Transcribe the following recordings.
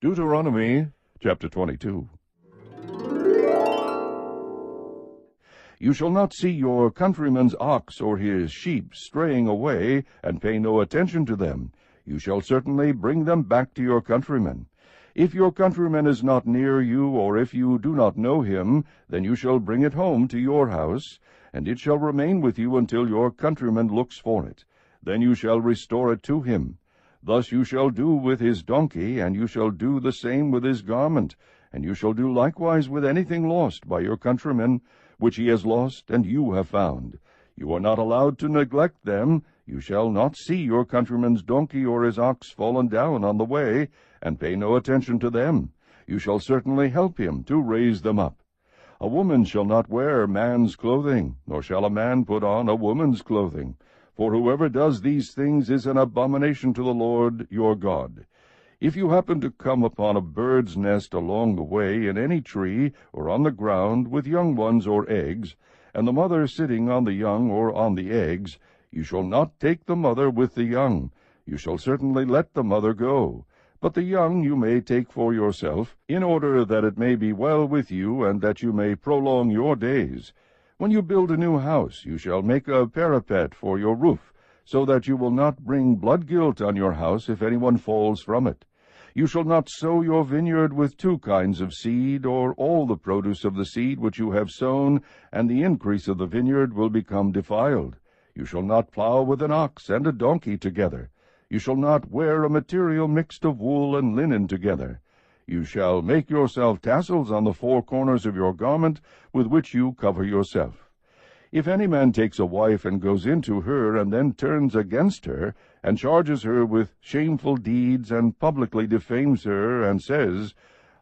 Deuteronomy chapter 22. You shall not see your countryman's ox or his sheep straying away, and pay no attention to them. You shall certainly bring them back to your countryman. If your countryman is not near you, or if you do not know him, then you shall bring it home to your house, and it shall remain with you until your countryman looks for it. Then you shall restore it to him. Thus you shall do with his donkey, and you shall do the same with his garment, and you shall do likewise with anything lost by your countryman, which he has lost and you have found. You are not allowed to neglect them. You shall not see your countryman's donkey or his ox fallen down on the way, and pay no attention to them. You shall certainly help him to raise them up. A woman shall not wear man's clothing, nor shall a man put on a woman's clothing. For whoever does these things is an abomination to the Lord your God. If you happen to come upon a bird's nest along the way in any tree or on the ground with young ones or eggs, and the mother sitting on the young or on the eggs, you shall not take the mother with the young. You shall certainly let the mother go. But the young you may take for yourself, in order that it may be well with you, and that you may prolong your days. When you build a new house, you shall make a parapet for your roof, so that you will not bring blood guilt on your house if anyone falls from it. You shall not sow your vineyard with two kinds of seed, or all the produce of the seed which you have sown, and the increase of the vineyard will become defiled. You shall not plow with an ox and a donkey together. You shall not wear a material mixed of wool and linen together. You shall make yourself tassels on the four corners of your garment, with which you cover yourself. If any man takes a wife and goes into her, and then turns against her, and charges her with shameful deeds, and publicly defames her, and says,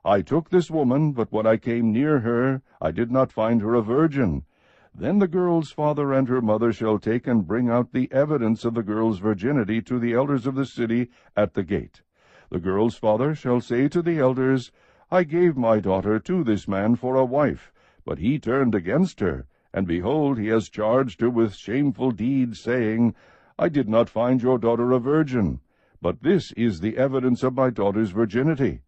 I took this woman, but when I came near her, I did not find her a virgin, then the girl's father and her mother shall take and bring out the evidence of the girl's virginity to the elders of the city at the gate. The girl's father shall say to the elders, I gave my daughter to this man for a wife, but he turned against her, and behold, he has charged her with shameful deeds, saying, I did not find your daughter a virgin, but this is the evidence of my daughter's virginity.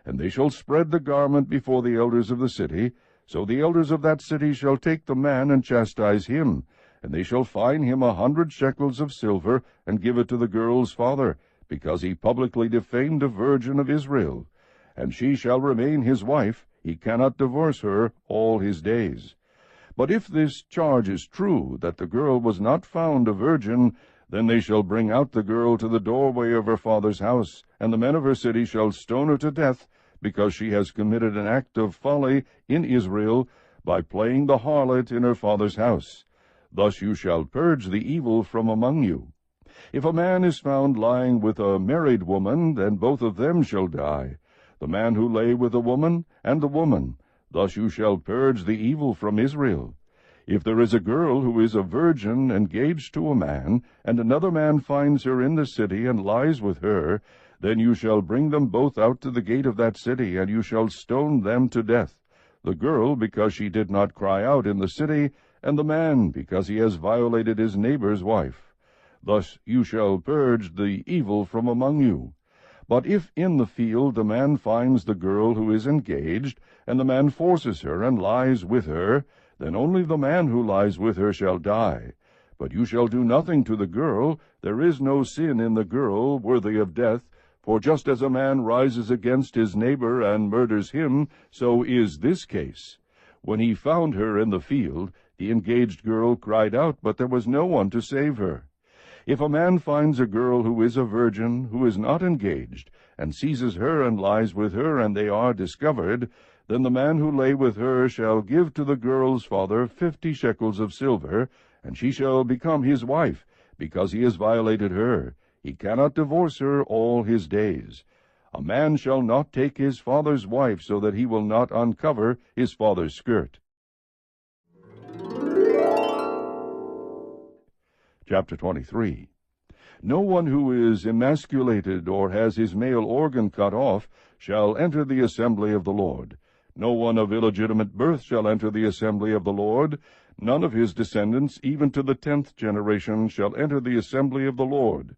And they shall spread the garment before the elders of the city. So the elders of that city shall take the man and chastise him, and they shall fine him 100 shekels of silver, and give it to the girl's father, because he publicly defamed a virgin of Israel. And she shall remain his wife. He cannot divorce her all his days. But if this charge is true, that the girl was not found a virgin, then they shall bring out the girl to the doorway of her father's house, and the men of her city shall stone her to death, because she has committed an act of folly in Israel by playing the harlot in her father's house. Thus you shall purge the evil from among you. If a man is found lying with a married woman, then both of them shall die, the man who lay with a woman and the woman. Thus you shall purge the evil from Israel. If there is a girl who is a virgin engaged to a man, and another man finds her in the city and lies with her, then you shall bring them both out to the gate of that city, and you shall stone them to death, the girl because she did not cry out in the city, and the man because he has violated his neighbor's wife. Thus you shall purge the evil from among you. But if in the field the man finds the girl who is engaged, and the man forces her and lies with her, then only the man who lies with her shall die. But you shall do nothing to the girl. There is no sin in the girl worthy of death. For just as a man rises against his neighbor and murders him, so is this case. When he found her in the field, the engaged girl cried out, but there was no one to save her. If a man finds a girl who is a virgin, who is not engaged, and seizes her and lies with her, and they are discovered, then the man who lay with her shall give to the girl's father 50 shekels of silver, and she shall become his wife, because he has violated her. He cannot divorce her all his days. A man shall not take his father's wife, so that he will not uncover his father's skirt. Chapter 23. No one who is emasculated or has his male organ cut off shall enter the assembly of the Lord. No one of illegitimate birth shall enter the assembly of the Lord. None of his descendants, even to the 10th generation, shall enter the assembly of the Lord.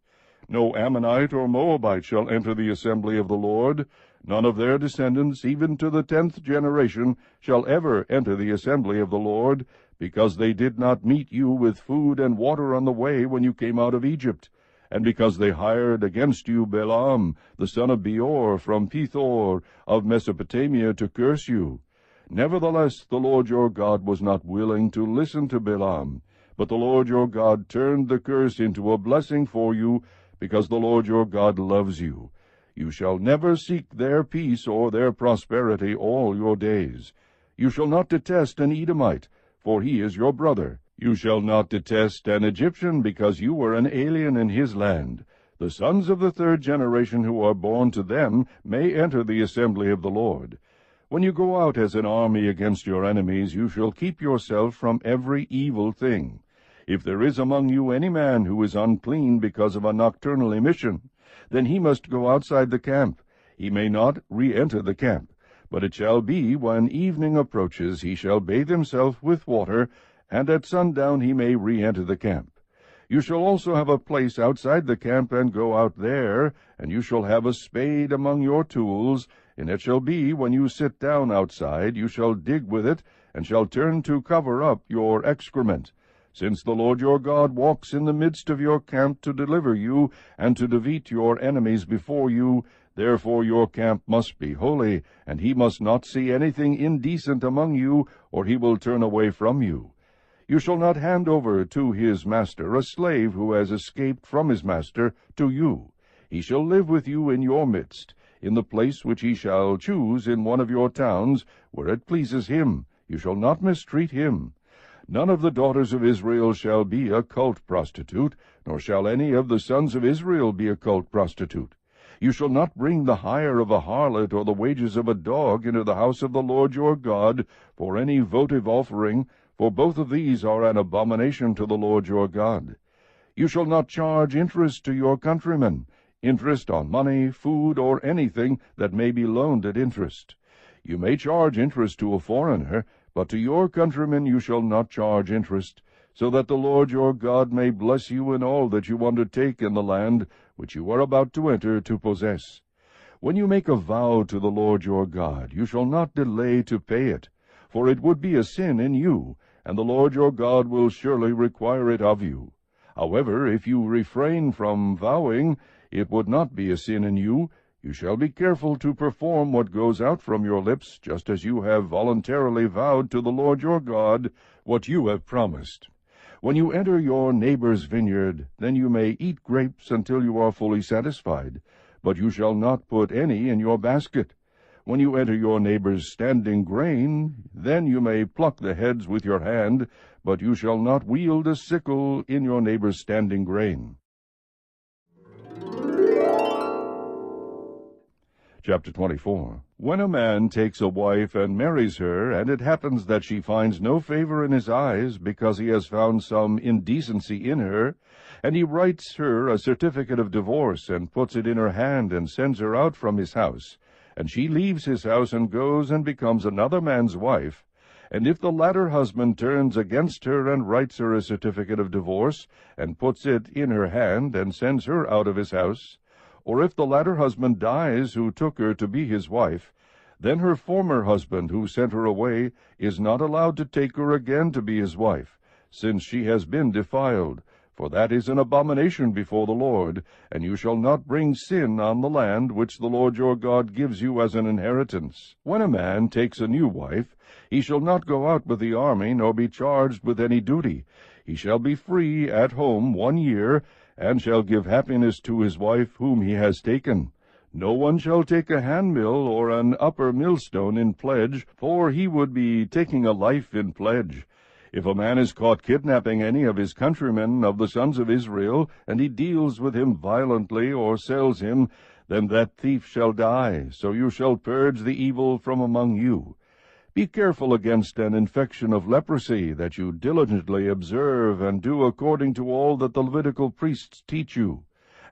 No Ammonite or Moabite shall enter the assembly of the Lord. None of their descendants, even to the 10th generation, shall ever enter the assembly of the Lord, because they did not meet you with food and water on the way when you came out of Egypt, and because they hired against you Balaam, the son of Beor, from Pethor of Mesopotamia, to curse you. Nevertheless, the Lord your God was not willing to listen to Balaam, but the Lord your God turned the curse into a blessing for you, because the Lord your God loves you. You shall never seek their peace or their prosperity all your days. You shall not detest an Edomite, for he is your brother. You shall not detest an Egyptian, because you were an alien in his land. The sons of the 3rd generation who are born to them may enter the assembly of the Lord. When you go out as an army against your enemies, you shall keep yourself from every evil thing. If there is among you any man who is unclean because of a nocturnal emission, then he must go outside the camp. He may not re-enter the camp. But it shall be, when evening approaches, he shall bathe himself with water, and at sundown he may re-enter the camp. You shall also have a place outside the camp, and go out there, and you shall have a spade among your tools, and it shall be, when you sit down outside, you shall dig with it, and shall turn to cover up your excrement. Since the Lord your God walks in the midst of your camp to deliver you, and to defeat your enemies before you, therefore your camp must be holy, and he must not see anything indecent among you, or he will turn away from you. You shall not hand over to his master a slave who has escaped from his master to you. He shall live with you in your midst, in the place which he shall choose in one of your towns, where it pleases him. You shall not mistreat him. None of the daughters of Israel shall be a cult prostitute, nor shall any of the sons of Israel be a cult prostitute. You shall not bring the hire of a harlot or the wages of a dog into the house of the Lord your God for any votive offering, for both of these are an abomination to the Lord your God. You shall not charge interest to your countrymen, interest on money, food, or anything that may be loaned at interest. You may charge interest to a foreigner, but to your countrymen you shall not charge interest, so that the Lord your God may bless you in all that you undertake in the land which you are about to enter to possess. When you make a vow to the Lord your God, you shall not delay to pay it, for it would be a sin in you, and the Lord your God will surely require it of you. However, if you refrain from vowing, it would not be a sin in you. You shall be careful to perform what goes out from your lips, just as you have voluntarily vowed to the Lord your God what you have promised. When you enter your neighbor's vineyard, then you may eat grapes until you are fully satisfied, but you shall not put any in your basket. When you enter your neighbor's standing grain, then you may pluck the heads with your hand, but you shall not wield a sickle in your neighbor's standing grain. Chapter 24. When a man takes a wife and marries her, and it happens that she finds no favor in his eyes, because he has found some indecency in her, and he writes her a certificate of divorce, and puts it in her hand, and sends her out from his house, and she leaves his house and goes and becomes another man's wife, and if the latter husband turns against her and writes her a certificate of divorce, and puts it in her hand, and sends her out of his house, or if the latter husband dies who took her to be his wife, then her former husband who sent her away is not allowed to take her again to be his wife, since she has been defiled, for that is an abomination before the Lord, and you shall not bring sin on the land which the Lord your God gives you as an inheritance. When a man takes a new wife, he shall not go out with the army, nor be charged with any duty. He shall be free at home 1 year, and shall give happiness to his wife whom he has taken. No one shall take a handmill or an upper millstone in pledge, for he would be taking a life in pledge. If a man is caught kidnapping any of his countrymen of the sons of Israel, and he deals with him violently or sells him, then that thief shall die, so you shall purge the evil from among you. Be careful against an infection of leprosy, that you diligently observe and do according to all that the Levitical priests teach you.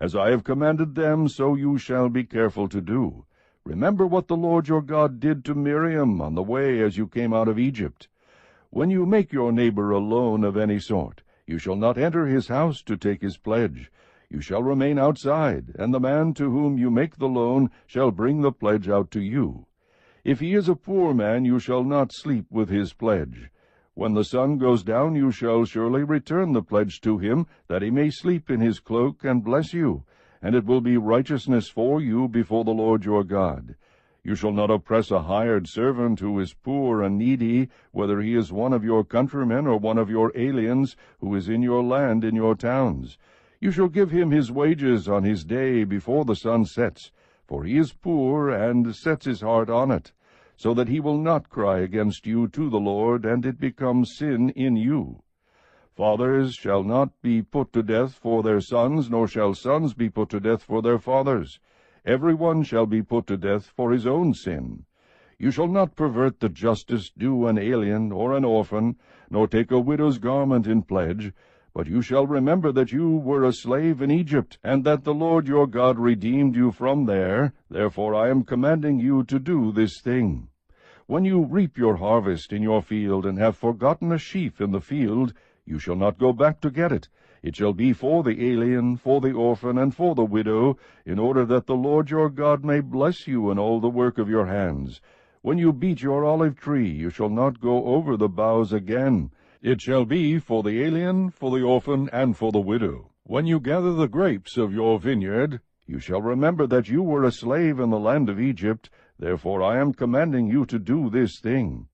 As I have commanded them, so you shall be careful to do. Remember what the Lord your God did to Miriam on the way as you came out of Egypt. When you make your neighbor a loan of any sort, you shall not enter his house to take his pledge. You shall remain outside, and the man to whom you make the loan shall bring the pledge out to you. If he is a poor man, you shall not sleep with his pledge. When the sun goes down, you shall surely return the pledge to him, that he may sleep in his cloak and bless you, and it will be righteousness for you before the Lord your God. You shall not oppress a hired servant who is poor and needy, whether he is one of your countrymen or one of your aliens who is in your land in your towns. You shall give him his wages on his day before the sun sets, for he is poor and sets his heart on it, so that he will not cry against you to the Lord, and it becomes sin in you. Fathers shall not be put to death for their sons, nor shall sons be put to death for their fathers. Every one shall be put to death for his own sin. You shall not pervert the justice due an alien or an orphan, nor take a widow's garment in pledge, but you shall remember that you were a slave in Egypt, and that the Lord your God redeemed you from there. Therefore I am commanding you to do this thing. When you reap your harvest in your field, and have forgotten a sheaf in the field, you shall not go back to get it. It shall be for the alien, for the orphan, and for the widow, in order that the Lord your God may bless you in all the work of your hands. When you beat your olive tree, you shall not go over the boughs again. It shall be for the alien, for the orphan, and for the widow. When you gather the grapes of your vineyard, you shall remember that you were a slave in the land of Egypt. Therefore I am commanding you to do this thing.